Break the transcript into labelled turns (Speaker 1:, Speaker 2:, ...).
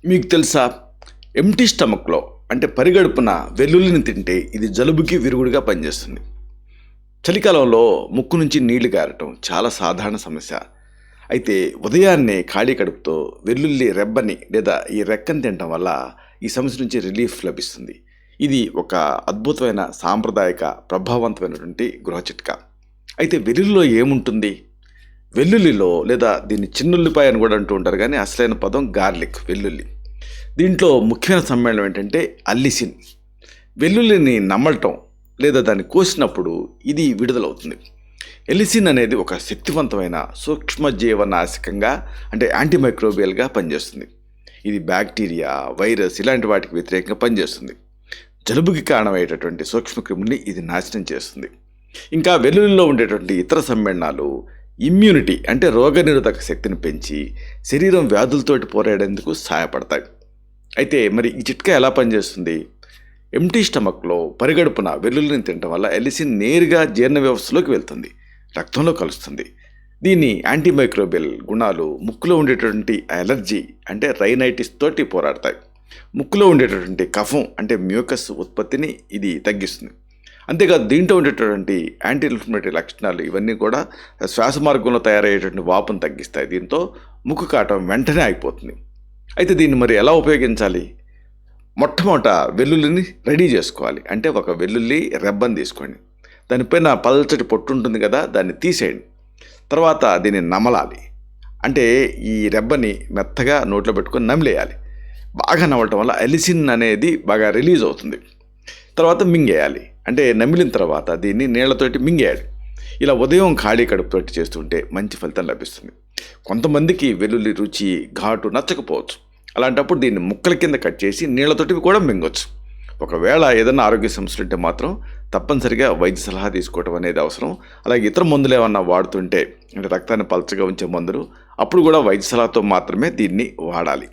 Speaker 1: మీకు తెలుసా? ఎంప్టీ స్టమక్‌లో అంటే పరిగడుపున వెల్లుల్లిని తింటే ఇది జలుబుకి విరుగుడుగా పనిచేస్తుంది. చలికాలంలో ముక్కు నుంచి నీళ్లు గారటం చాలా సాధారణ సమస్య. అయితే ఉదయాన్నే ఖాళీ కడుపుతో వెల్లుల్లి రెబ్బని లేదా ఈ రెక్కని తినటం వల్ల ఈ సమస్య నుంచి రిలీఫ్ లభిస్తుంది. ఇది ఒక అద్భుతమైన సాంప్రదాయక ప్రభావవంతమైనటువంటి గృహ చిట్కా. అయితే వెల్లుల్లిలో ఏముంటుంది? వెల్లుల్లిలో లేదా దీన్ని చిన్నుల్లిపాయ అని కూడా అంటూ ఉంటారు కానీ అసలైన పదం గార్లిక్ వెల్లుల్లి. దీంట్లో ముఖ్యమైన సమ్మేళనం ఏంటంటే అల్లిసిన్. వెల్లుల్లిని నమలటం లేదా దాన్ని కోసినప్పుడు ఇది విడుదలవుతుంది. ఎలిసిన్ అనేది ఒక శక్తివంతమైన సూక్ష్మజీవనాశకంగా అంటే యాంటీమైక్రోబియల్గా పనిచేస్తుంది. ఇది బ్యాక్టీరియా, వైరస్ ఇలాంటి వాటికి వ్యతిరేకంగా పనిచేస్తుంది. జలుబుకి కారణమయ్యేటటువంటి సూక్ష్మక్రిముల్ని ఇది నాశనం చేస్తుంది. ఇంకా వెల్లుల్లిలో ఉండేటువంటి ఇతర సమ్మేళనాలు ఇమ్యూనిటీ అంటే రోగనిరోధక శక్తిని పెంచి శరీరం వ్యాధులతోటి పోరాడేందుకు సహాయపడతాయి. అయితే మరి ఈ చిట్కా ఎలా పనిచేస్తుంది? ఎంప్టీ స్టమక్లో పరిగడుపున వెల్లుల్లిని తినటం వల్ల ఎలిసిన్ నేరుగా జీర్ణ వ్యవస్థలోకి వెళ్తుంది, రక్తంలో కలుస్తుంది. దీని యాంటీమైక్రోబియల్ గుణాలు ముక్కులో ఉండేటటువంటి అలర్జీ అంటే రైనైటిస్ తోటి పోరాడతాయి. ముక్కులో ఉండేటటువంటి కఫం అంటే మ్యూకస్ ఉత్పత్తిని ఇది తగ్గిస్తుంది. అంతేకాదు దీంట్లో ఉండేటటువంటి యాంటీ ఇన్ఫ్లమేటరీ లక్షణాలు ఇవన్నీ కూడా శ్వాస మార్గంలో తయారయ్యేటువంటి వాపును తగ్గిస్తాయి. దీంతో ముక్కు కాటం వెంటనే ఆగిపోతుంది. అయితే దీన్ని మరి ఎలా ఉపయోగించాలి? మొట్టమొదట వెల్లుల్లిని రెడీ చేసుకోవాలి. అంటే ఒక వెల్లుల్లి రెబ్బని తీసుకోండి, దానిపైన పల్చటి పొట్టు ఉంటుంది కదా, దాన్ని తీసేయండి. తర్వాత దీన్ని నమలాలి. అంటే ఈ రెబ్బని మెత్తగా నోట్లో పెట్టుకొని నమిలేయాలి. బాగా నమలటం వల్ల ఎలిసిన్ అనేది బాగా రిలీజ్ అవుతుంది. తర్వాత మింగేయాలి. అంటే నమిలిన తర్వాత దీన్ని నీళ్లతోటి మింగేయాలి. ఇలా ఉదయం ఖాళీ కడుపుతోటి చేస్తుంటే మంచి ఫలితం లభిస్తుంది. కొంతమందికి వెల్లుల్లి రుచి ఘాటు నచ్చకపోవచ్చు. అలాంటప్పుడు దీన్ని ముక్కల కింద కట్ చేసి నీళ్లతోటి కూడా మింగొచ్చు. ఒకవేళ ఏదైనా ఆరోగ్య సమస్యలు ఉంటే మాత్రం తప్పనిసరిగా వైద్య సలహా తీసుకోవడం అనేది అవసరం. అలాగే ఇతర మందులు ఏమన్నా వాడుతుంటే అంటే రక్తాన్ని పలచగా ఉంచే మందులు అప్పుడు కూడా వైద్య సలహాతో మాత్రమే దీన్ని వాడాలి.